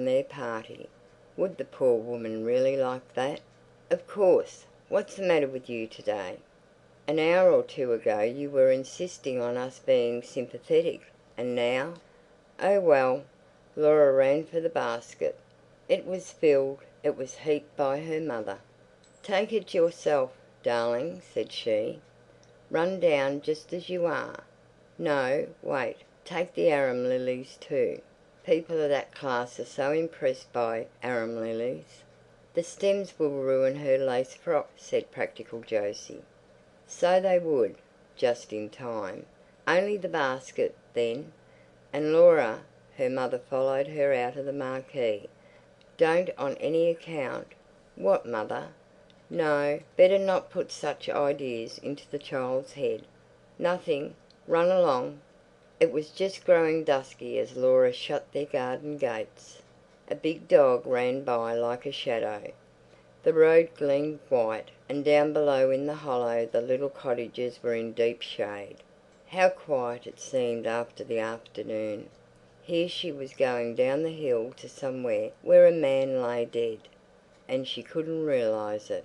their party. Would the poor woman really like that? Of course. What's the matter with you today? An hour or two ago you were insisting on us being sympathetic, and now... Oh well. Laura ran for the basket. It was filled. It was heaped by her mother. "Take it yourself, darling," said she. "Run down just as you are. No, wait. Take the arum lilies too. People of that class are so impressed by arum lilies." "The stems will ruin her lace frock," said practical Jose. So they would, just in time. "Only the basket, then." And Laura, her mother followed her out of the marquee. "Don't on any account." "What, mother?" "No, better not put such ideas into the child's head." "Nothing. Run along." It was just growing dusky as Laura shut their garden gates. A big dog ran by like a shadow. The road gleamed white, and down below in the hollow the little cottages were in deep shade. How quiet it seemed after the afternoon. Here she was going down the hill to somewhere where a man lay dead, and she couldn't realize it.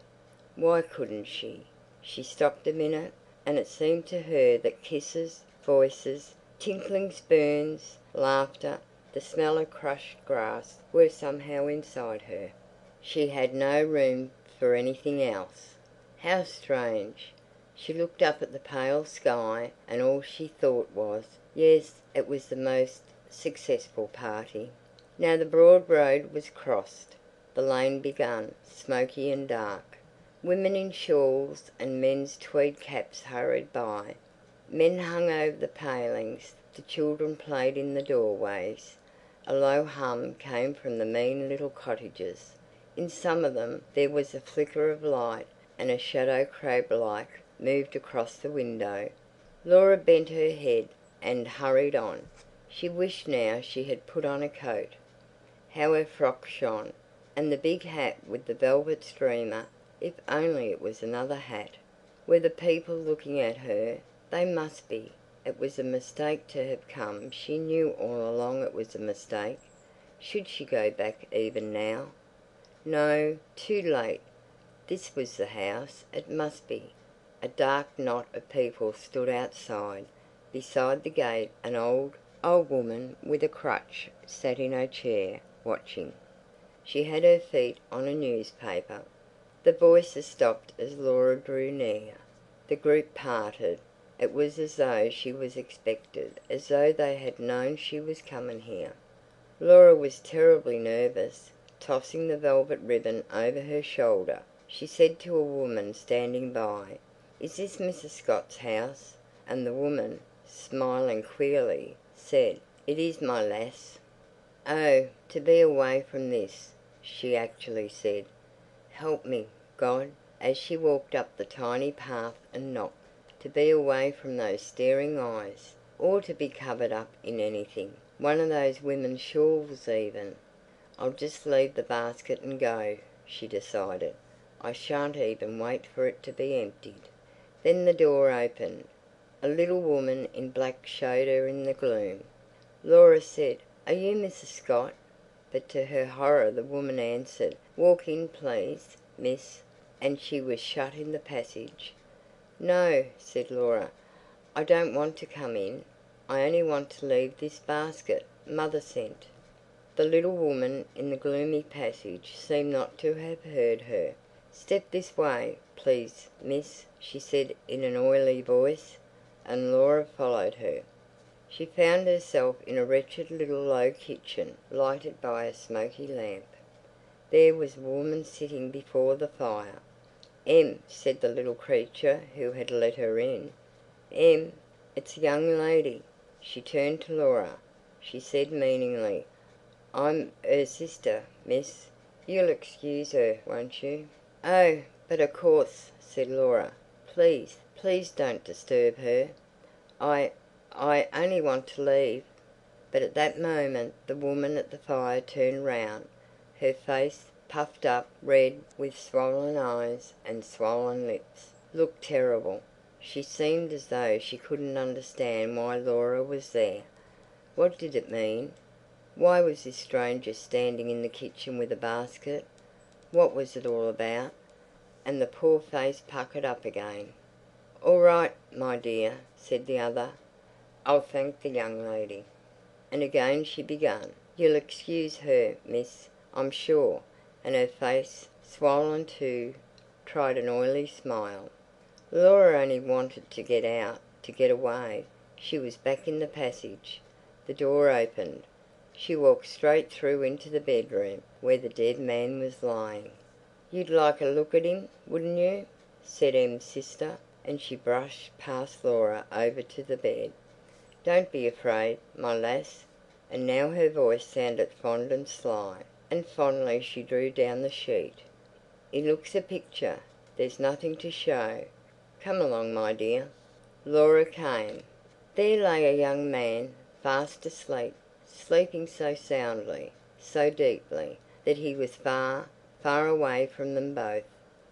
Why couldn't she? She stopped a minute, and it seemed to her that kisses, voices, tinkling spoons, laughter, the smell of crushed grass were somehow inside her. She had no room for anything else. How strange! She looked up at the pale sky, and all she thought was, yes, it was the most successful party. Now the broad road was crossed. The lane began, smoky and dark. Women in shawls and men's tweed caps hurried by. Men hung over the palings. The children played in the doorways. A low hum came from the mean little cottages. In some of them there was a flicker of light, and a shadow crab-like moved across the window. Laura bent her head and hurried on. She wished now she had put on a coat. How her frock shone! And the big hat with the velvet streamer, if only it was another hat. Were the people looking at her? They must be. It was a mistake to have come. She knew all along it was a mistake. Should she go back even now? No, too late. This was the house. It must be. A dark knot of people stood outside. Beside the gate an old woman with a crutch sat in her chair, watching. She had her feet on a newspaper. The voices stopped as Laura drew near. The group parted. It was as though she was expected, as though they had known she was coming here. Laura was terribly nervous. Tossing the velvet ribbon over her shoulder, she said to a woman standing by, "Is this Mrs. Scott's house?" And the woman, smiling queerly, said, "It is, my lass." "Oh, to be away from this," she actually said. "Help me, God," as she walked up the tiny path and knocked. To be away from those staring eyes, or to be covered up in anything, one of those women's shawls even. "I'll just leave the basket and go," she decided. "I shan't even wait for it to be emptied." Then the door opened. A little woman in black showed her in the gloom. Laura said, "Are you Mrs. Scott?" But to her horror the woman answered, "Walk in, please, miss," and she was shut in the passage. "No," said Laura, "I don't want to come in. I only want to leave this basket. Mother sent." The little woman in the gloomy passage seemed not to have heard her. "Step this way, please, miss," she said in an oily voice, and Laura followed her. She found herself in a wretched little low kitchen, lighted by a smoky lamp. There was a woman sitting before the fire. "Em," said the little creature who had let her in. "Em, it's a young lady." She turned to Laura. She said meaningly, "I'm 'er sister, miss. You'll excuse her, won't you?" "Oh, but of course," said Laura. "Please, please don't disturb her. I only want to leave." But at that moment the woman at the fire turned round. Her face, puffed up, red, with swollen eyes and swollen lips, looked terrible. She seemed as though she couldn't understand why Laura was there. What did it mean? Why was this stranger standing in the kitchen with a basket? What was it all about? And the poor face puckered up again. "All right, my dear," said the other. "I'll thank the young lady." And again she began. "You'll excuse her, miss, I'm sure," and her face, swollen too, tried an oily smile. Laura only wanted to get out, to get away. She was back in the passage. The door opened. She walked straight through into the bedroom where the dead man was lying. "You'd like a look at him, wouldn't you?" said Em's sister, and she brushed past Laura over to the bed. "Don't be afraid, my lass." And now her voice sounded fond and sly, and fondly she drew down the sheet. "He looks a picture. There's nothing to show. Come along, my dear." Laura came. There lay a young man, fast asleep, sleeping so soundly, so deeply, that he was far, far away from them both.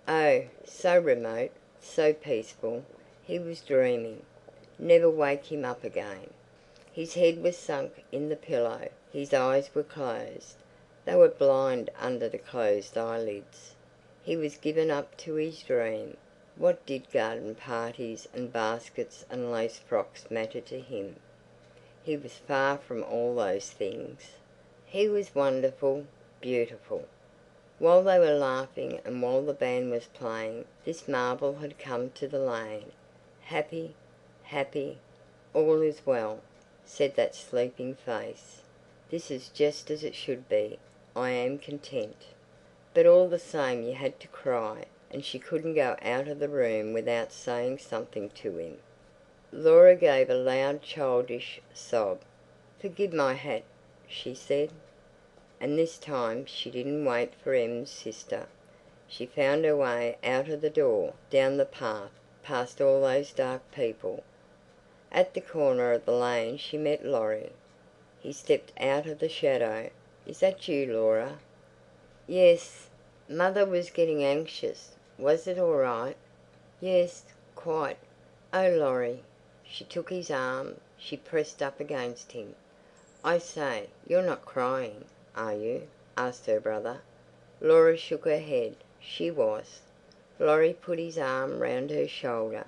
Oh, so remote, so peaceful. He was dreaming. Never wake him up again. His head was sunk in the pillow. His eyes were closed. They were blind under the closed eyelids. He was given up to his dream. What did garden parties and baskets and lace frocks matter to him? He was far from all those things. He was wonderful, beautiful. While they were laughing and while the band was playing, this marvel had come to the lane. "Happy, happy, all is well," said that sleeping face. "This is just as it should be. I am content." But all the same you had to cry, and she couldn't go out of the room without saying something to him. Laura gave a loud childish sob. "Forgive my hat," she said. And this time she didn't wait for Em's sister. She found her way out of the door, down the path, past all those dark people. At the corner of the lane she met Laurie. He stepped out of the shadow. "Is that you, Laura?" "Yes." Mother was getting anxious. "Was it all right?" "Yes, quite." "Oh, Laurie." She took his arm. She pressed up against him. "I say, you're not crying, are you?" asked her brother. Laura shook her head. She was. Laurie put his arm round her shoulder.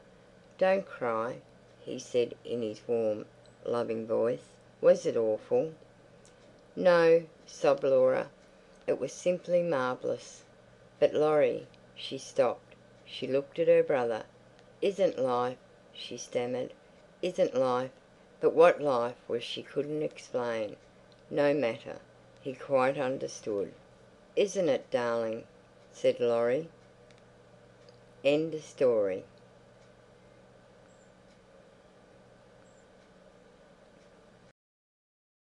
"Don't cry," he said in his warm, loving voice. "Was it awful?" "No," sobbed Laura. "It was simply marvellous." "But Laurie—" She stopped. She looked at her brother. "Isn't life—" she stammered. "Isn't life—" But what life was she couldn't explain. No matter. He quite understood. "Isn't it, darling?" said Laurie. End of story.